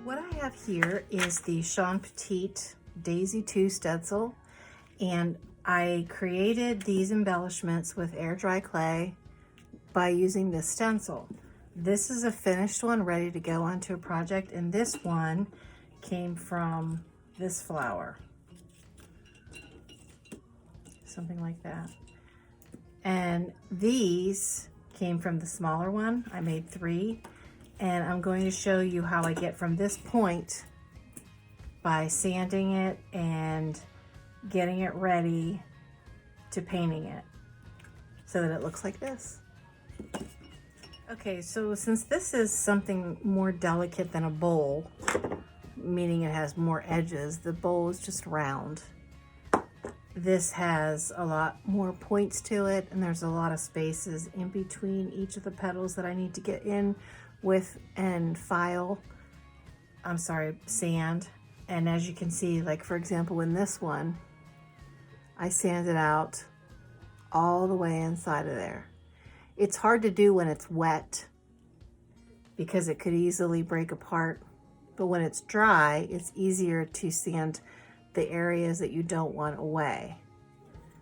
What I have here is the Shawn Petite Daisy 2 stencil, and I created these embellishments with air dry clay by using this stencil. This is a finished one ready to go onto a project, and this one came from this flower. Something like that. And these came from the smaller one. I made 3. And I'm going to show you how I get from this point by sanding it and getting it ready to painting it so that it looks like this. Okay, so since this is something more delicate than a bowl, meaning it has more edges, the bowl is just round. This has a lot more points to it, and there's a lot of spaces in between each of the petals that I need to get in with and sand. And as you can see, like for example, in this one, I sanded out all the way inside of there. It's hard to do when it's wet because it could easily break apart, but when it's dry, it's easier to sand the areas that you don't want away.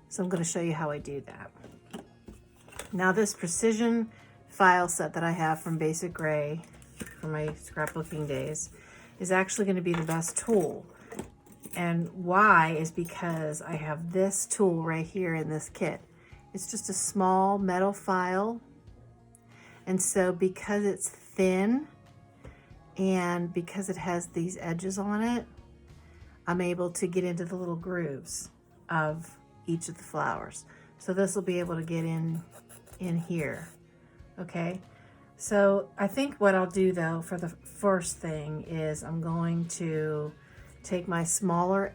So I'm going to show you how I do that. Now this precision file set that I have from Basic Gray for my scrapbooking days is actually going to be the best tool. And why is because I have this tool right here in this kit. It's just a small metal file, and so because it's thin and because it has these edges on it, I'm able to get into the little grooves of each of the flowers. So this will be able to get in here. Okay, so I think what I'll do though for the first thing is I'm going to take my smaller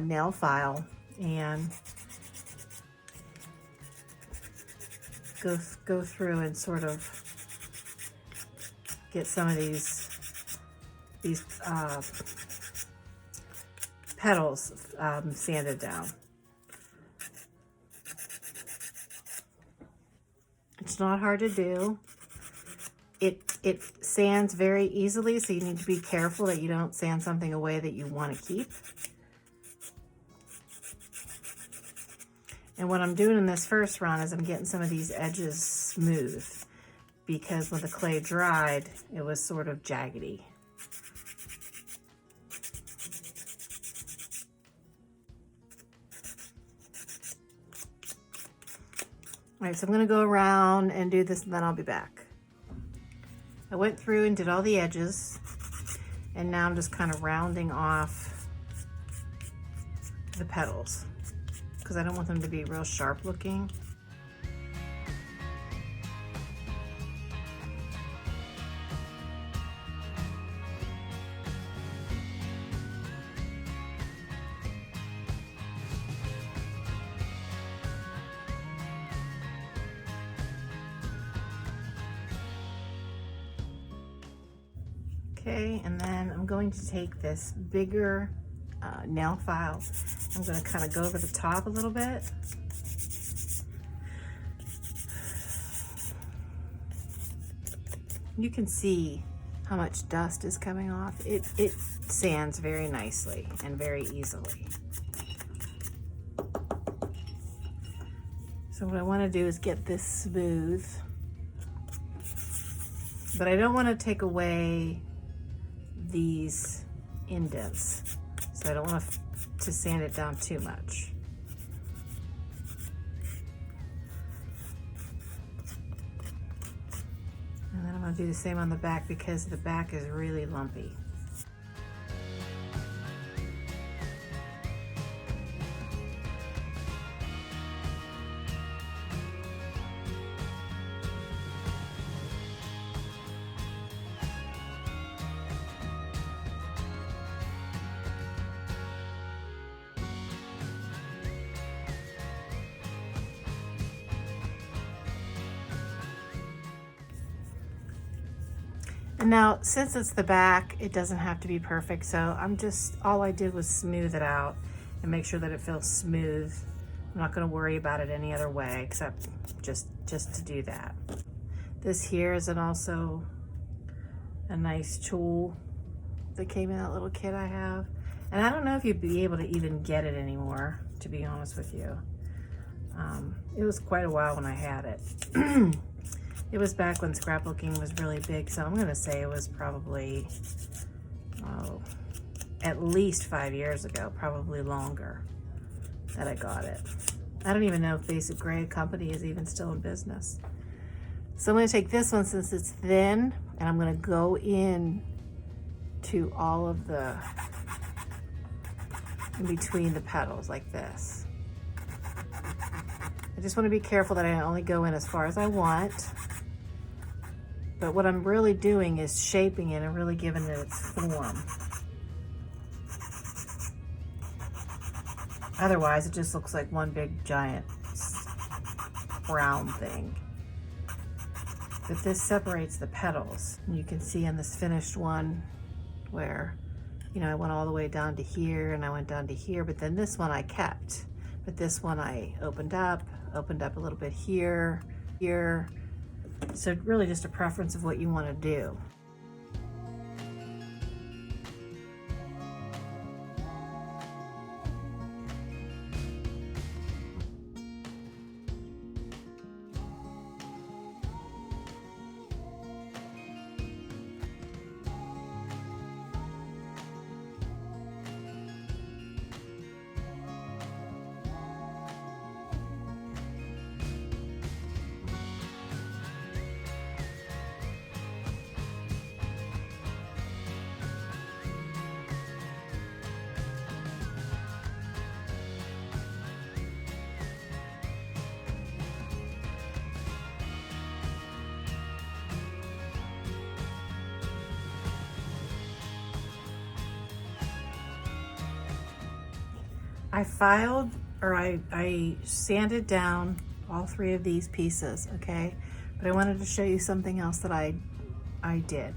nail file and go through and sort of get some of these petals sanded down. It's not hard to do. It sands very easily, so you need to be careful that you don't sand something away that you want to keep. And what I'm doing in this first run is I'm getting some of these edges smooth, because when the clay dried, it was sort of jaggedy. All right, so I'm gonna go around and do this, and then I'll be back. I went through and did all the edges, and now I'm just kind of rounding off the petals because I don't want them to be real sharp looking. Okay, and then I'm going to take this bigger nail file. I'm going to kind of go over the top a little bit. You can see how much dust is coming off. It sands very nicely and very easily. So what I want to do is get this smooth, but I don't want to take away these indents, so I don't want to sand it down too much. And then I'm going to do the same on the back because the back is really lumpy. And now, since it's the back, it doesn't have to be perfect, so all I did was smooth it out and make sure that it feels smooth. I'm not gonna worry about it any other way except just to do that. This here is also a nice tool that came in that little kit I have. And I don't know if you'd be able to even get it anymore, to be honest with you. It was quite a while when I had it. It was back when scrapbooking was really big, so I'm gonna say it was probably, at least 5 years ago, probably longer, that I got it. I don't even know if Basic Gray Company is even still in business. So I'm gonna take this one since it's thin, and I'm gonna go in to all of the, in between the petals like this. I just wanna be careful that I only go in as far as I want. But what I'm really doing is shaping it and really giving it its form. Otherwise, it just looks like one big giant round thing. But this separates the petals. And you can see on this finished one where, you know, I went all the way down to here and I went down to here, but then this one I kept. But this one I opened up a little bit here, here. So really just a preference of what you want to do. I filed, or I sanded down all 3 of these pieces, okay? But I wanted to show you something else that I did.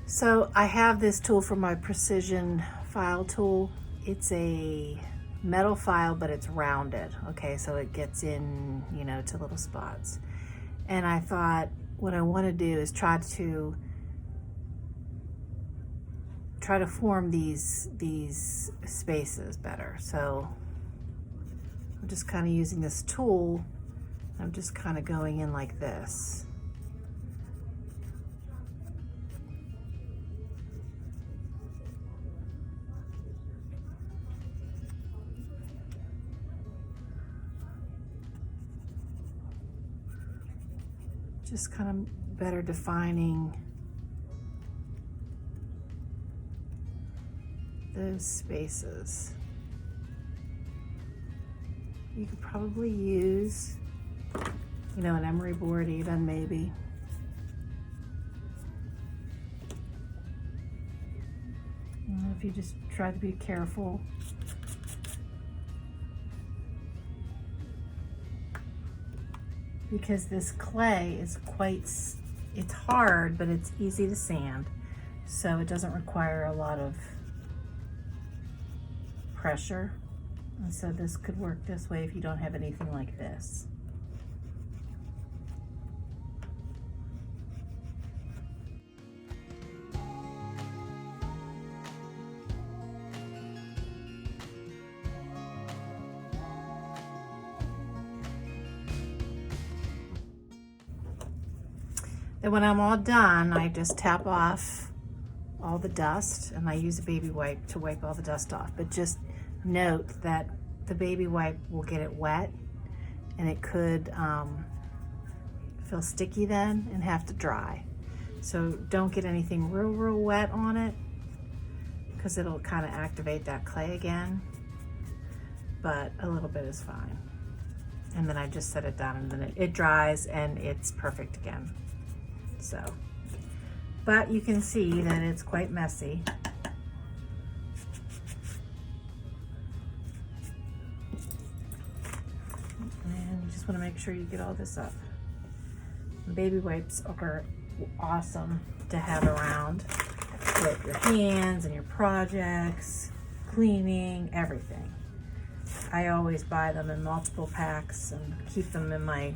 So I have this tool from my Precision File tool. It's a metal file, but it's rounded, okay? So it gets in, you know, to little spots. And I thought what I want to do is try to form these spaces better. So I'm just kind of using this tool. I'm just kind of going in like this. Just kind of better defining those spaces. You could probably use, you know, an emery board even, maybe. You know, if you just try to be careful. Because this clay is it's hard, but it's easy to sand. So it doesn't require a lot of pressure, and so this could work this way if you don't have anything like this. Then when I'm all done, I just tap off all the dust, and I use a baby wipe to wipe all the dust off. But just note that the baby wipe will get it wet, and it could feel sticky then and have to dry. So don't get anything real wet on it, because it'll kind of activate that clay again, but a little bit is fine. And then I just set it down, and then it dries and it's perfect again. So, but you can see that it's quite messy. And you just want to make sure you get all this up. Baby wipes are awesome to have around with your hands and your projects, cleaning, everything. I always buy them in multiple packs and keep them in my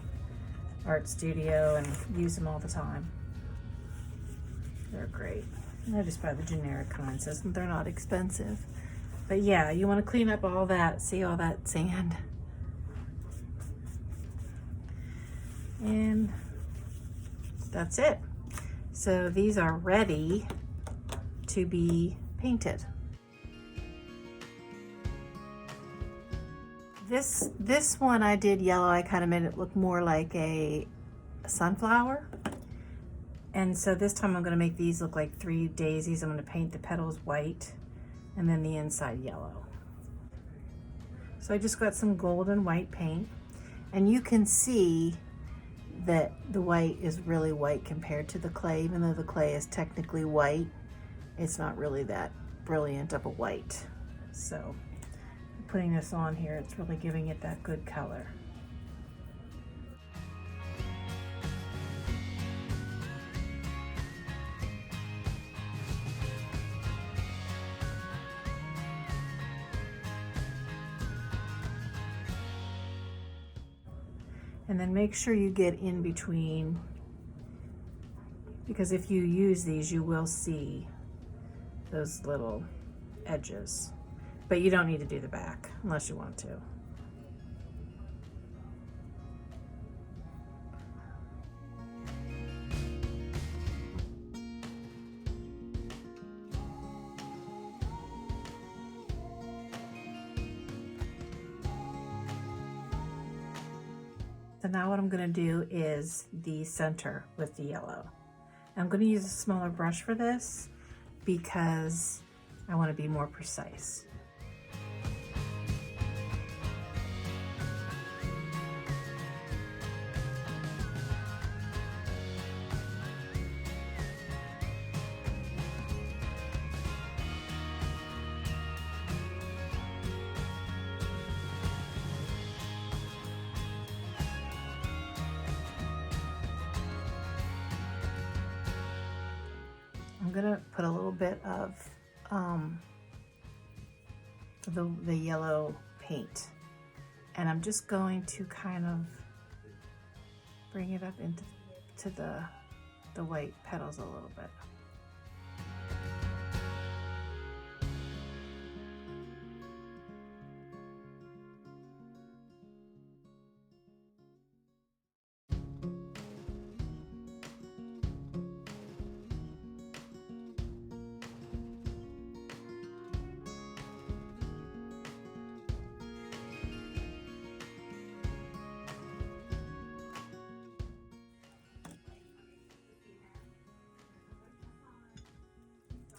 art studio and use them all the time. They're great. I just buy the generic kinds, so they're not expensive. But yeah, you want to clean up all that, see all that sand. And that's it. So these are ready to be painted. This one I did yellow. I kind of made it look more like a sunflower. And so this time I'm going to make these look like 3 daisies. I'm going to paint the petals white and then the inside yellow. So I just got some gold and white paint, and you can see that the white is really white compared to the clay. Even though the clay is technically white, it's not really that brilliant of a white. So putting this on here, it's really giving it that good color. And then make sure you get in between, because if you use these, you will see those little edges. But you don't need to do the back unless you want to. So now what I'm going to do is the center with the yellow. I'm going to use a smaller brush for this because I want to be more precise. I'm gonna put a little bit of the yellow paint, and I'm just going to kind of bring it up into the white petals a little bit.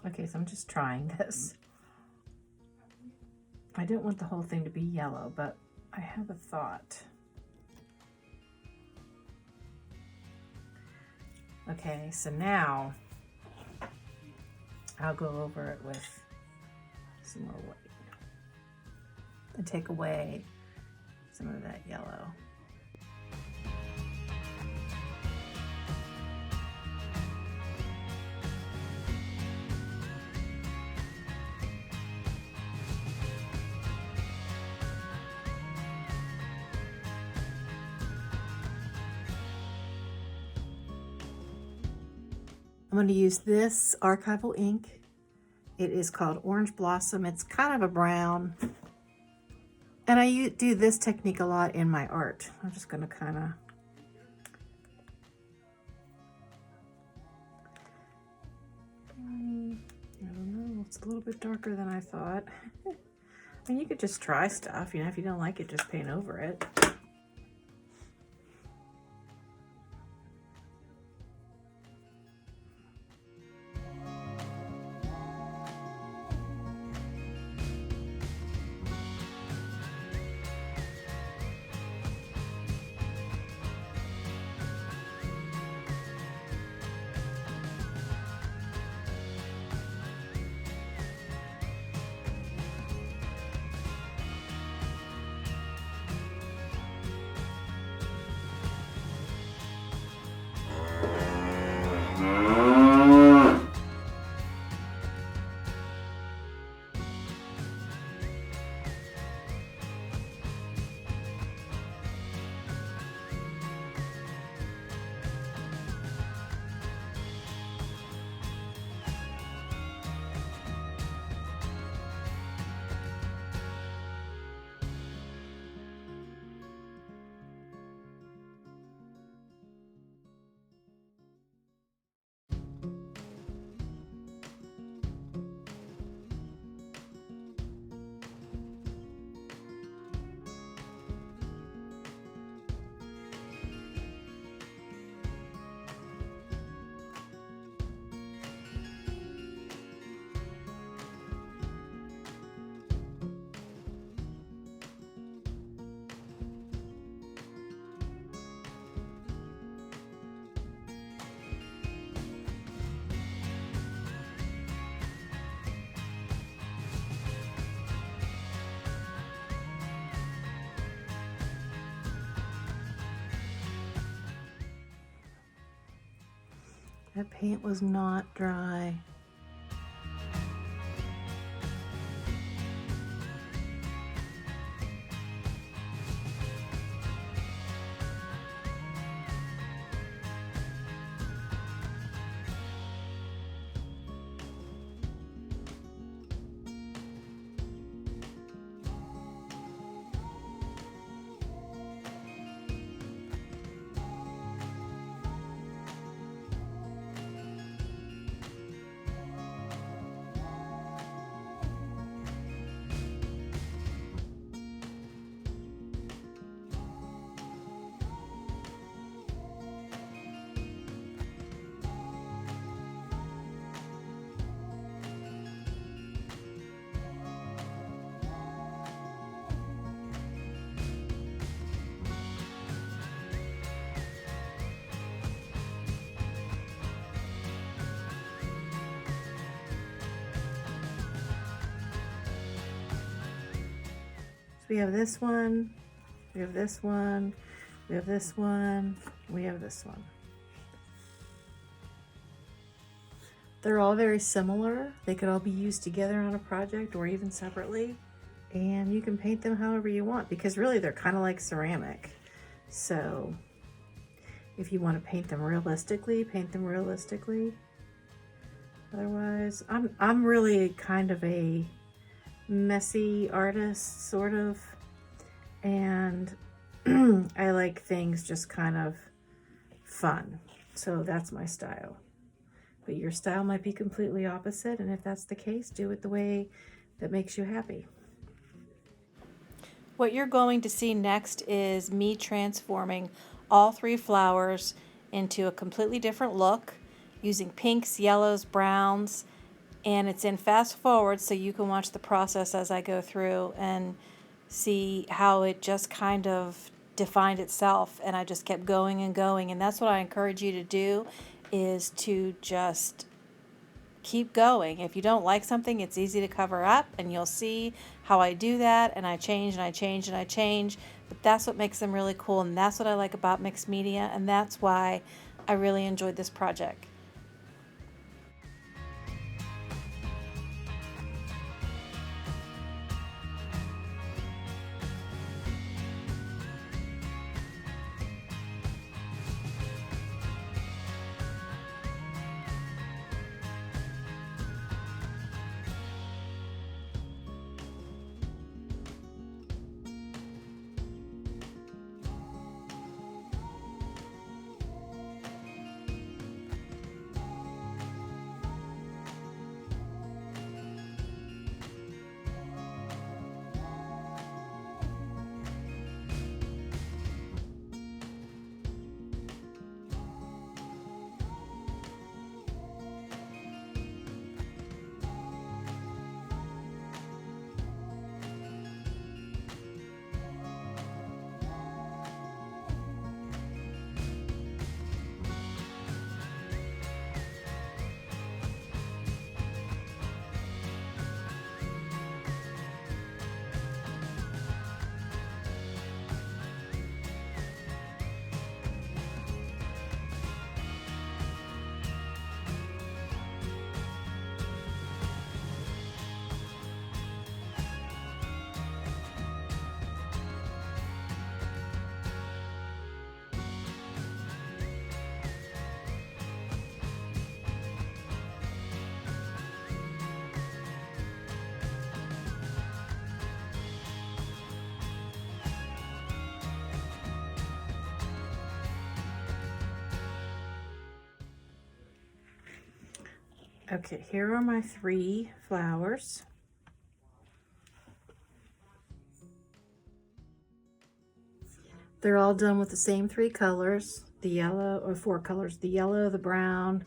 Okay, so I'm just trying this. I didn't want the whole thing to be yellow, but I have a thought. Okay, so now I'll go over it with some more white and take away some of that yellow. I'm going to use this archival ink. It is called Orange Blossom. It's kind of a brown. And I do this technique a lot in my art. I'm just going to kind of... I don't know, it's a little bit darker than I thought. I mean, you could just try stuff, you know, if you don't like it, just paint over it. That paint was not dry. We have this one, we have this one, we have this one, we have this one. They're all very similar. They could all be used together on a project or even separately. And you can paint them however you want, because really they're kind of like ceramic. So if you want to paint them realistically, paint them realistically. Otherwise, I'm really kind of a messy artist, sort of, and I like things just kind of fun, so that's my style. But your style might be completely opposite, and if that's the case, do it the way that makes you happy. What you're going to see next is me transforming all 3 flowers into a completely different look using pinks, yellows, browns, and it's in fast forward so you can watch the process as I go through and see how it just kind of defined itself, and I just kept going and going. And that's what I encourage you to do, is to just keep going. If you don't like something, it's easy to cover up, and you'll see how I do that, and I change and I change and I change. But that's what makes them really cool, and that's what I like about mixed media, and that's why I really enjoyed this project. Okay, here are my 3 flowers. They're all done with the same 3 colors, the yellow, or 4 colors, the yellow, the brown,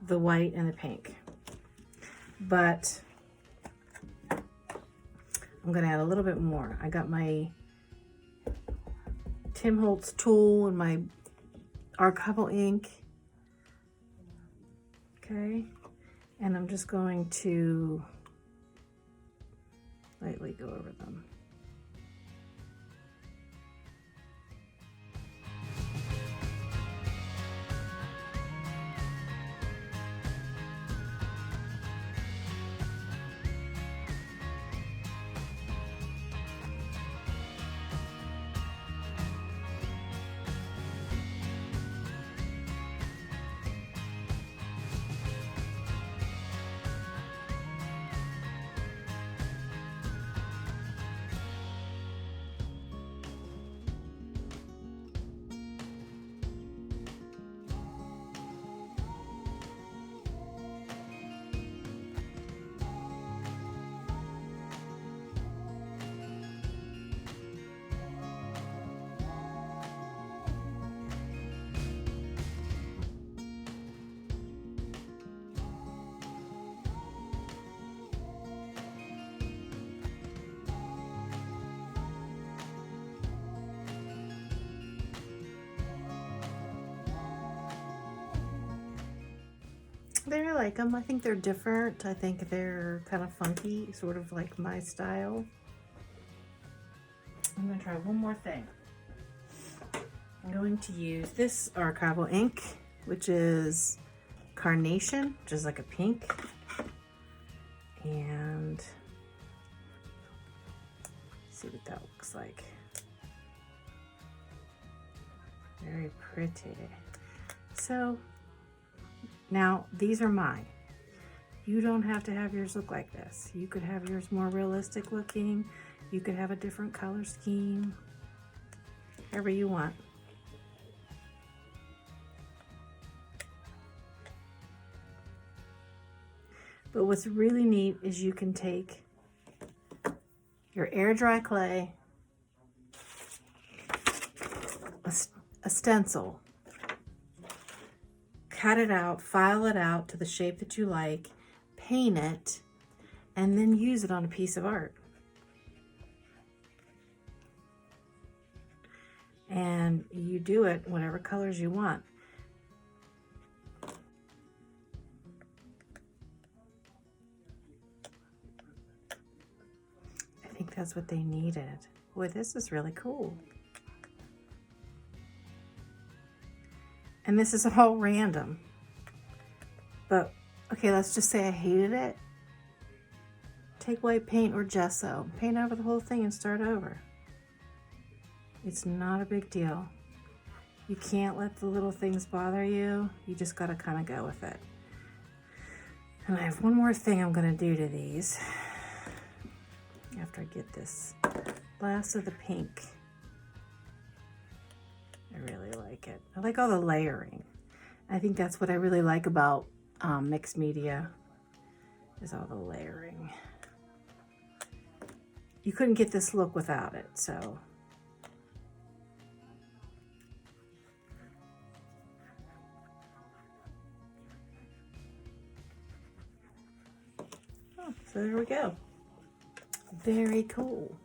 the white, and the pink. But I'm gonna add a little bit more. I got my Tim Holtz tool and my archival ink. Okay, and I'm just going to lightly go over them. I like them. I think they're different. I think they're kind of funky, sort of like my style. I'm going to try one more thing. I'm going to use this archival ink, which is Carnation, which is like a pink. And see what that looks like. Very pretty. So now these are mine. You don't have to have yours look like this. You could have yours more realistic looking. You could have a different color scheme, however you want. But what's really neat is you can take your air dry clay, a stencil, cut it out, file it out to the shape that you like, paint it, and then use it on a piece of art. And you do it whatever colors you want. I think that's what they needed. Boy, this is really cool. And this is all random. But, okay, let's just say I hated it. Take white paint or gesso, paint over the whole thing and start over. It's not a big deal. You can't let the little things bother you. You just gotta kind of go with it. And I have one more thing I'm gonna do to these after I get this last of the pink. I really like it. I like all the layering. I think that's what I really like about mixed media, is all the layering. You couldn't get this look without it, so. Oh, so there we go. Very cool.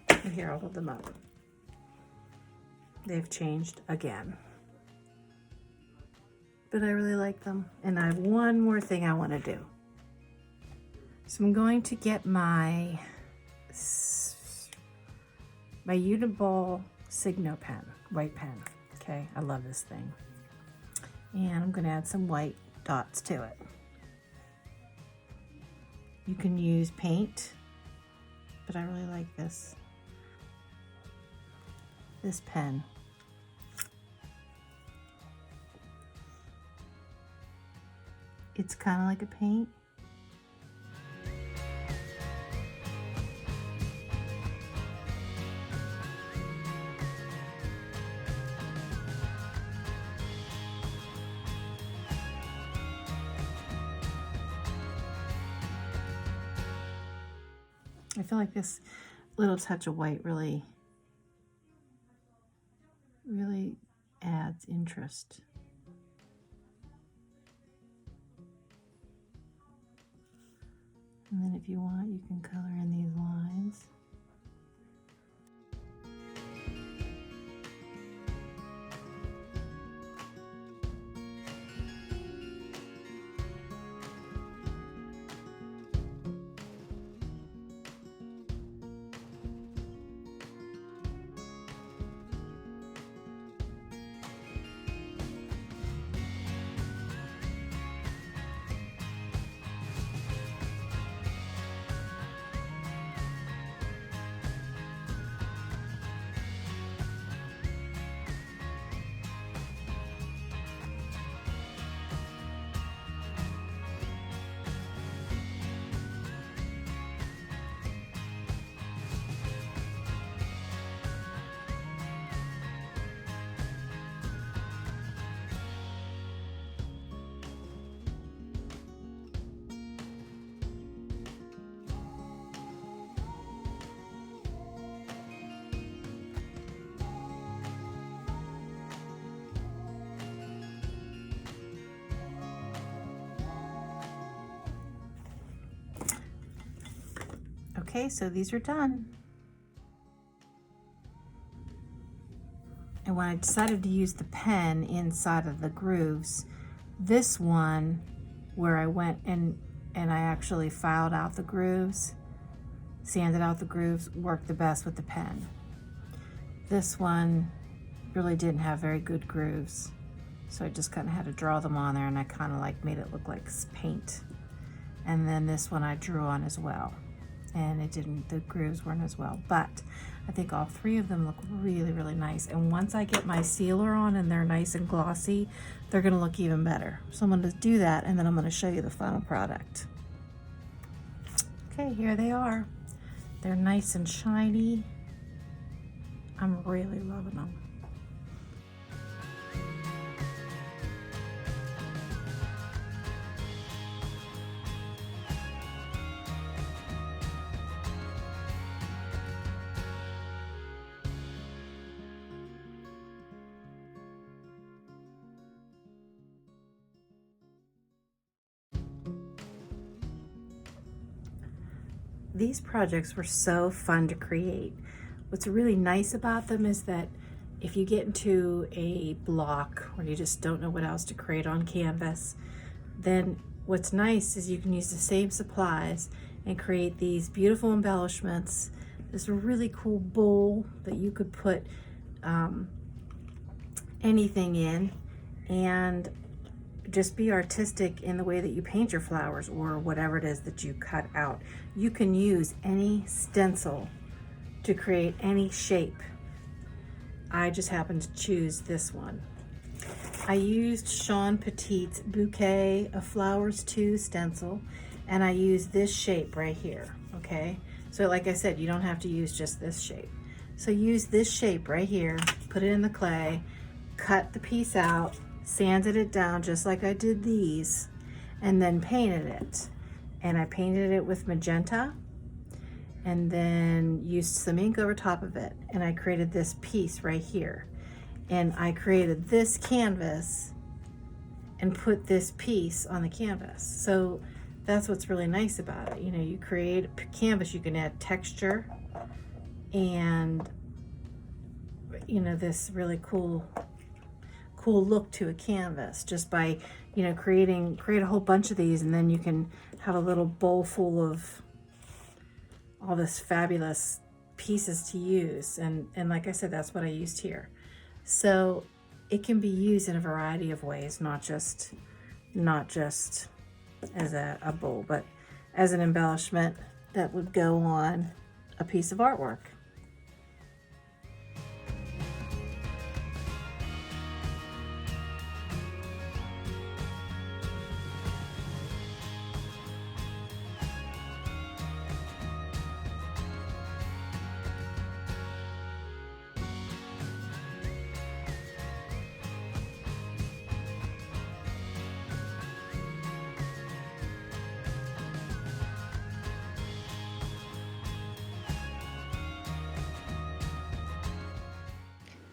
And here, I'll hold them up. They've changed again. But I really like them. And I have one more thing I want to do. So I'm going to get my Uniball Signa pen, white pen. Okay, I love this thing. And I'm going to add some white dots to it. You can use paint, but I really like this pen. It's kind of like a paint. I feel like this little touch of white really adds interest. And then if you want, you can color in these lines. Okay, so these are done. And when I decided to use the pen inside of the grooves, This one, where I went and I actually filed out the grooves, sanded out the grooves, worked the best with the pen. This one really didn't have very good grooves, so I just kind of had to draw them on there, and I kind of like made it look like paint. And then this one I drew on as well, and the grooves weren't as well, but I think all three of them look really, really nice. And once I get my sealer on and they're nice and glossy, they're gonna look even better. So I'm gonna do that, and then I'm gonna show you the final product. Okay, here they are. They're nice and shiny. I'm really loving them. These projects were so fun to create. What's really nice about them is that if you get into a block or you just don't know what else to create on canvas, then what's nice is you can use the same supplies and create these beautiful embellishments. This really cool bowl that you could put anything in, and just be artistic in the way that you paint your flowers or whatever it is that you cut out. You can use any stencil to create any shape. I just happened to choose this one. I used Shawn Petite's Bouquet of Flowers 2 stencil, and I used this shape right here, okay? So like I said, you don't have to use just this shape. So use this shape right here, put it in the clay, cut the piece out, sanded it down just like I did these, and then painted it. And I painted it with magenta, and then used some ink over top of it, and I created this piece right here. And I created this canvas and put this piece on the canvas. So that's what's really nice about it. You know, you create a canvas, you can add texture and, you know, this really cool look to a canvas just by, you know, create a whole bunch of these, and then you can have a little bowl full of all this fabulous pieces to use. And like I said, that's what I used here. So it can be used in a variety of ways, not just as a bowl, but as an embellishment that would go on a piece of artwork.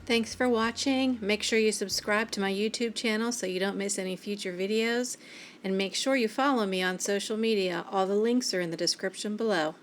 Thanks for watching. Make sure you subscribe to my YouTube channel so you don't miss any future videos. And make sure you follow me on social media. All the links are in the description below.